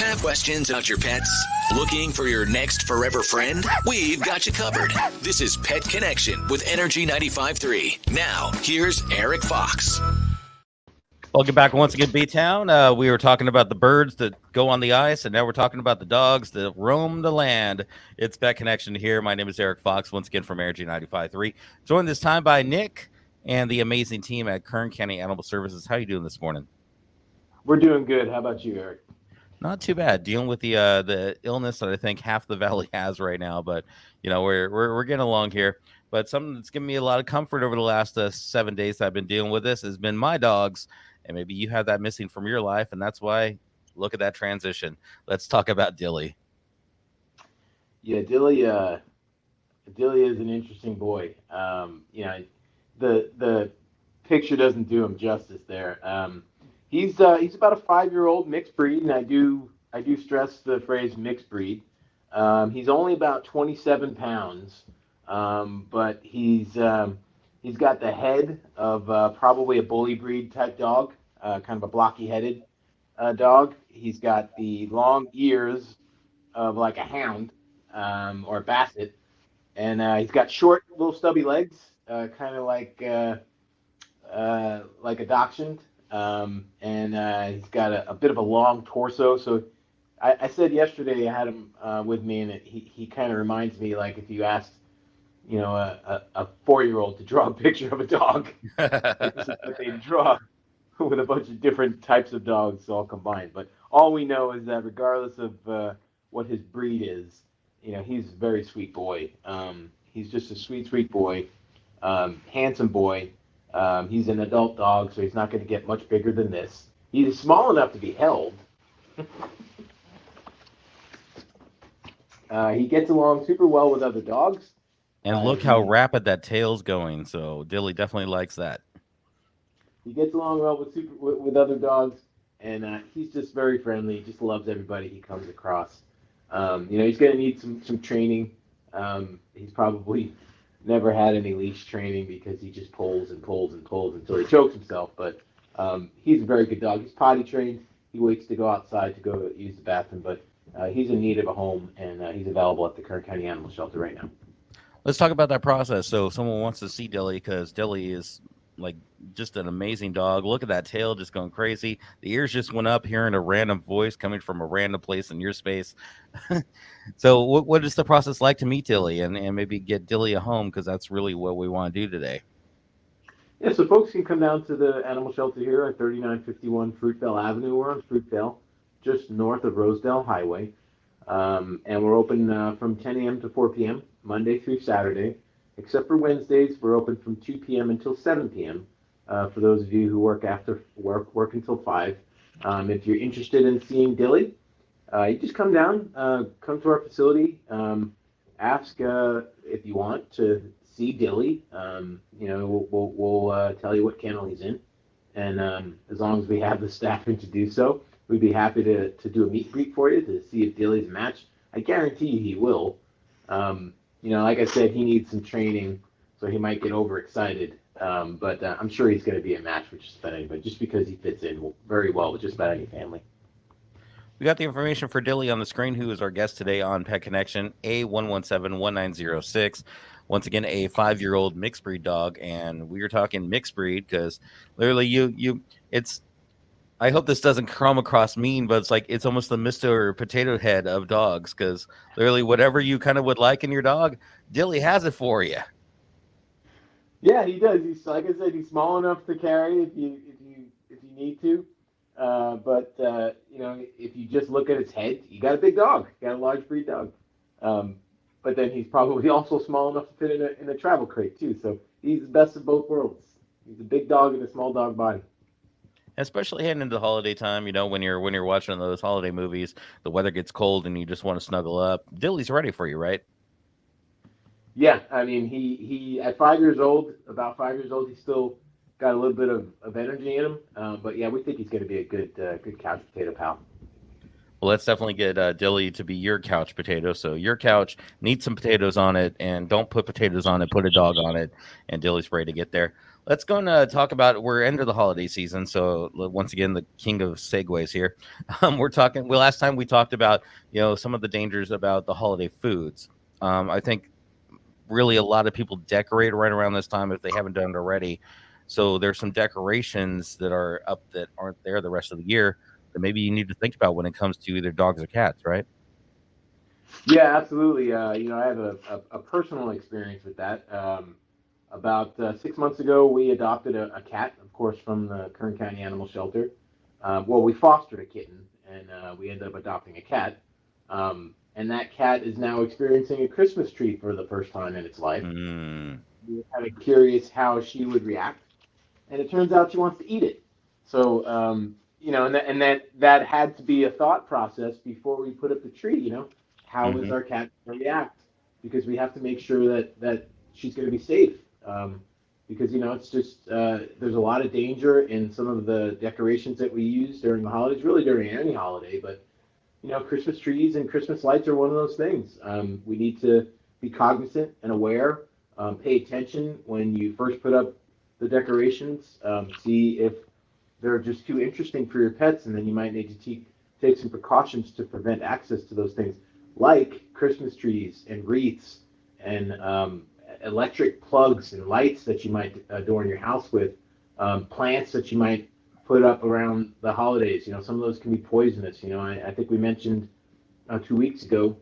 Have questions about your pets? Looking for your next forever friend? We've got you covered. This is Pet Connection with Energy 95.3. Now, here's Eric Fox. Welcome back once again, B-Town. We were talking about the birds that go on the ice, and now we're talking about the dogs that roam the land. It's Pet Connection here. My name is Eric Fox, once again from Energy 95.3. Joined this time by Nick and the amazing team at Kern County Animal Services. How are you doing this morning? We're doing good. How about you, Eric? Not too bad. Dealing with the illness that I think half the valley has right now, but you know we're getting along here. But something that's given me a lot of comfort over the last 7 days that I've been dealing with this has been my dogs. And maybe you have that missing from your life, and that's why look at that transition. Let's talk about Dilly. Yeah, Dilly is an interesting boy. The picture doesn't do him justice there. He's about a 5-year-old mixed breed, and I do stress the phrase mixed breed. He's only about 27 pounds, but he's got the head of probably a bully breed type dog, kind of a blocky-headed dog. He's got the long ears of like a hound or a basset, and he's got short, little stubby legs, kind of like a dachshund, and he's got a bit of a long torso. So I said yesterday I had him with me, and he kind of reminds me like if you asked a 4-year-old to draw a picture of a dog. This is what they draw with a bunch of different types of dogs all combined. But all we know is that regardless of what his breed is, he's a very sweet boy. He's just a sweet, sweet boy, handsome boy. He's an adult dog, so he's not going to get much bigger than this. He's small enough to be held. He gets along super well with other dogs. And look how rapid that tail's going. So Dilly definitely likes that. He gets along well with other dogs, and he's just very friendly. He just loves everybody he comes across. He's going to need some training. He's probably never had any leash training because he just pulls and pulls and pulls until he chokes himself. But he's a very good dog. He's potty trained. He waits to go outside to go use the bathroom, but he's in need of a home, and he's available at the Kern County Animal Shelter right now. Let's talk about that process. So if someone wants to see Dilly, because Dilly is like just an amazing dog. Look at that tail just going crazy. The ears just went up, hearing a random voice coming from a random place in your space. So what is the process like to meet Dilly and maybe get Dilly a home? Because that's really what we want to do today. Yeah, so folks can come down to the animal shelter here at 3951 Fruitvale Avenue. We're on Fruitvale, just north of Rosedale Highway. And we're open from 10 a.m. to 4 p.m. Monday through Saturday, except for Wednesdays. We're open from 2 p.m. until 7 p.m. For those of you who work after work until 5. If you're interested in seeing Dilly, you just come down, come to our facility, ask if you want to see Dilly. We'll tell you what kennel he's in, and as long as we have the staffing to do so, we'd be happy to do a meet and greet for you to see if Dilly's a match. I guarantee you he will. Like I said, he needs some training, so he might get overexcited. But I'm sure he's going to be a match for just about anybody, just because he fits in very well with just about any family. We got the information for Dilly on the screen, who is our guest today on Pet Connection, A117-1906. Once again, a 5-year-old mixed breed dog, and we are talking mixed breed because literally it's. I hope this doesn't come across mean, but it's almost the Mr. Potato Head of dogs, because literally whatever you kind of would like in your dog, Dilly has it for you. Yeah, he does. He's, like I said, he's small enough to carry if you need to. But if you just look at his head, you got a big dog. You got a large breed dog. But then he's probably also small enough to fit in a travel crate too. So he's the best of both worlds. He's a big dog in a small dog body. Especially heading into the holiday time, when you're watching those holiday movies, the weather gets cold and you just want to snuggle up. Dilly's ready for you, right? Yeah, I mean, he at 5 years old, about 5 years old, he's still got a little bit of energy in him. But yeah, we think he's going to be a good couch potato pal. Well, let's definitely get Dilly to be your couch potato. So your couch needs some potatoes on it, and don't put potatoes on it. Put a dog on it, and Dilly's ready to get there. Let's go and talk about. We're into the holiday season, so once again, the king of segues here. We're talking. Well, last time we talked about some of the dangers about the holiday foods. I think really a lot of people decorate right around this time if they haven't done it already. So there's some decorations that are up that aren't there the rest of the year that maybe you need to think about when it comes to either dogs or cats, right? Yeah, absolutely. I have a personal experience with that. About 6 months ago, we adopted a cat, of course, from the Kern County Animal Shelter. Well, we fostered a kitten, and we ended up adopting a cat. And that cat is now experiencing a Christmas tree for the first time in its life. Mm, We were kind of curious how she would react, and it turns out she wants to eat it. So, and that had to be a thought process before we put up the tree. How is hmm our cat going to react? Because we have to make sure that she's going to be safe. Because it's just there's a lot of danger in some of the decorations that we use during the holidays, really during any holiday. But Christmas trees and Christmas lights are one of those things. We need to be cognizant and aware. Pay attention when you first put up the decorations. See if they're just too interesting for your pets, and then you might need to take some precautions to prevent access to those things, like Christmas trees and wreaths and electric plugs and lights that you might adorn your house with, plants that you might put up around the holidays. Some of those can be poisonous. I think we mentioned 2 weeks ago,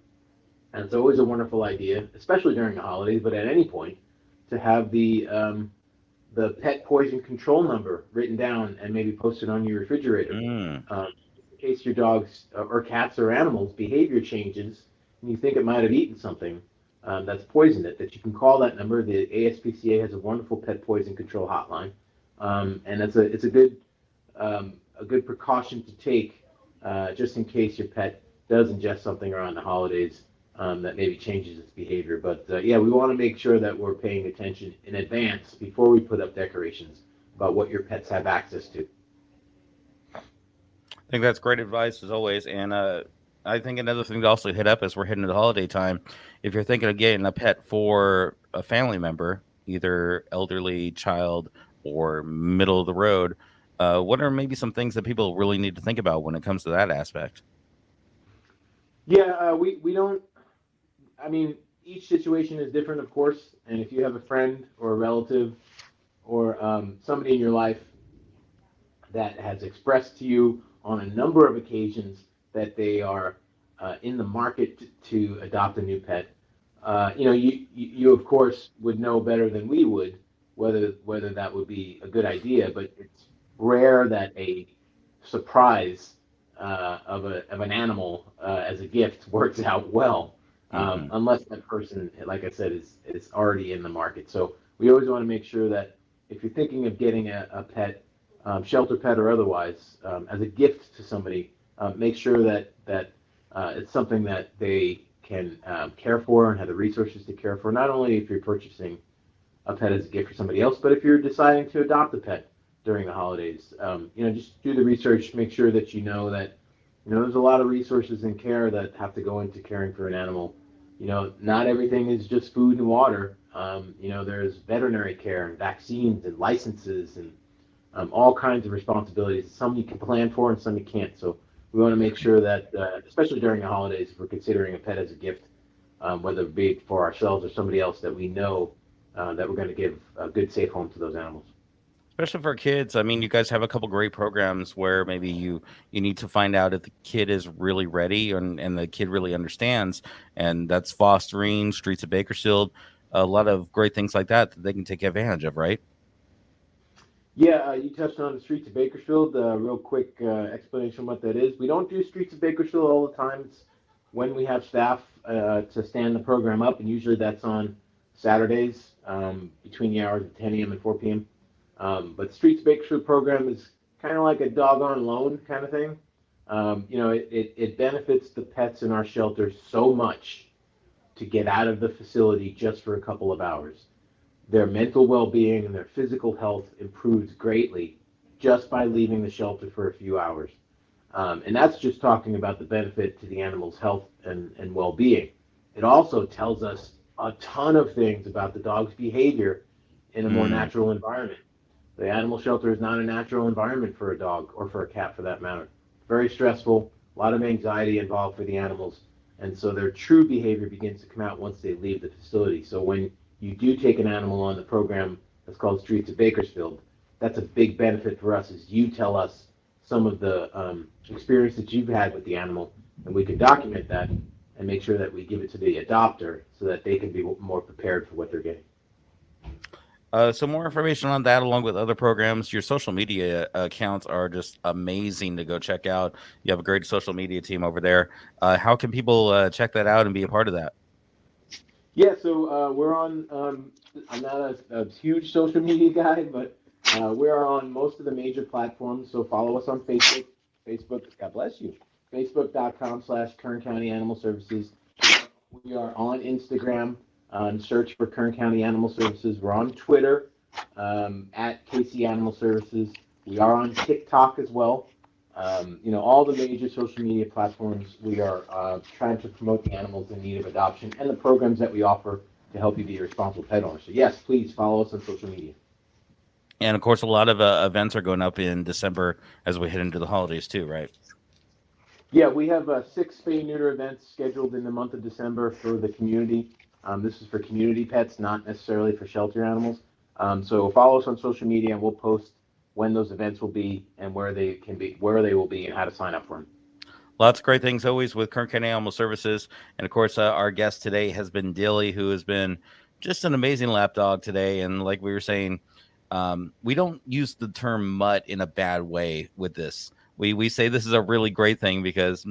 and it's always a wonderful idea, especially during the holidays, but at any point, to have the pet poison control number written down and maybe posted on your refrigerator. mm. In case your dogs or cats or animals behavior changes and you think it might have eaten something that's poisoned it, that you can call that number. The ASPCA has a wonderful pet poison control hotline, and it's a good precaution to take just in case your pet does ingest something around the holidays that maybe changes its behavior. But yeah, we want to make sure that we're paying attention in advance before we put up decorations about what your pets have access to. I think that's great advice as always. And I think another thing to also hit up as we're heading to the holiday time, if you're thinking of getting a pet for a family member, either elderly, child, or middle of the road, what are maybe some things that people really need to think about when it comes to that aspect? Yeah, we don't. I mean, each situation is different, of course. And if you have a friend or a relative or somebody in your life that has expressed to you on a number of occasions that they are in the market to adopt a new pet, you of course would know better than we would whether that would be a good idea. But it's rare that a surprise of an animal as a gift works out well, Hmm unless that person, like I said, is already in the market. So we always want to make sure that if you're thinking of getting a pet, shelter pet or otherwise, as a gift to somebody, make sure that it's something that they can care for and have the resources to care for. Not only if you're purchasing a pet as a gift for somebody else, but if you're deciding to adopt a pet during the holidays, just do the research. Make sure that you know that there's a lot of resources and care that have to go into caring for an animal. Not everything is just food and water. There's veterinary care and vaccines and licenses and all kinds of responsibilities. Some you can plan for and some you can't. So we want to make sure that, especially during the holidays, if we're considering a pet as a gift, whether it be for ourselves or somebody else, that we know that we're going to give a good, safe home to those animals. Especially for kids. I mean, you guys have a couple great programs where maybe you need to find out if the kid is really ready and the kid really understands, and that's fostering, Streets of Bakersfield, a lot of great things like that that they can take advantage of, right? Yeah, you touched on the Streets of Bakersfield. Real quick explanation of what that is. We don't do Streets of Bakersfield all the time. It's when we have staff to stand the program up, and usually that's on Saturdays between the hours of 10 a.m. and 4 p.m. But the Streets of Bakersfield program is kind of like a dog on loan kind of thing. It benefits the pets in our shelter so much to get out of the facility just for a couple of hours. Their mental well-being and their physical health improves greatly just by leaving the shelter for a few hours. And that's just talking about the benefit to the animal's health and well-being. It also tells us a ton of things about the dog's behavior in a more Mm, natural environment. The animal shelter is not a natural environment for a dog or for a cat for that matter. Very stressful, a lot of anxiety involved for the animals. And so their true behavior begins to come out once they leave the facility. So when you do take an animal on the program that's called Streets of Bakersfield, that's a big benefit for us is you tell us some of the experience that you've had with the animal, and we can document that and make sure that we give it to the adopter so that they can be more prepared for what they're getting. So more information on that, along with other programs. Your social media accounts are just amazing to go check out. You have a great social media team over there. How can people check that out and be a part of that? Yeah, so we're on. I'm not a huge social media guy, but we're on most of the major platforms. So follow us on Facebook. Facebook, God bless you. Facebook.com/Kern County Animal Services. We are on Instagram. Search for Kern County Animal Services. We're on Twitter at KC Animal Services. We are on TikTok as well. All the major social media platforms, we are trying to promote the animals in need of adoption and the programs that we offer to help you be a responsible pet owner. So yes, please follow us on social media. And of course, a lot of events are going up in December as we head into the holidays too, right? Yeah, we have 6 spay-neuter events scheduled in the month of December for the community. This is for community pets, not necessarily for shelter animals. So follow us on social media, and we'll post when those events will be and where they will be, and how to sign up for them. Lots of great things always with Kern County Animal Services. And of course, our guest today has been Dilly, who has been just an amazing lap dog today. And like we were saying, we don't use the term mutt in a bad way with this. We say this is a really great thing because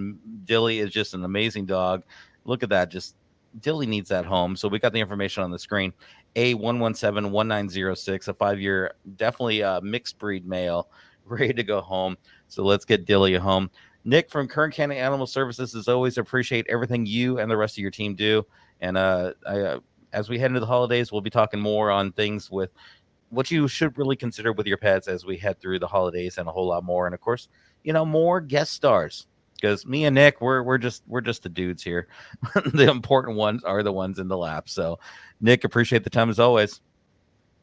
Dilly is just an amazing dog. Look at that. Just Dilly needs that home. So we got the information on the screen. A117-1906, a 5-year, definitely a mixed breed male, ready to go home. So let's get Dilly a home. Nick from Kern County Animal Services, as always, appreciate everything you and the rest of your team do. And as we head into the holidays, we'll be talking more on things with what you should really consider with your pets as we head through the holidays and a whole lot more. And of course, more guest stars, because me and Nick, we're just the dudes here. The important ones are the ones in the lap. So Nick, appreciate the time as always.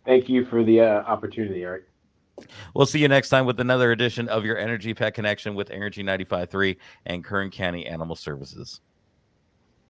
Thank you for the opportunity, Eric. We'll see you next time with another edition of your Energy Pet Connection with Energy 95.3 and Kern County Animal Services.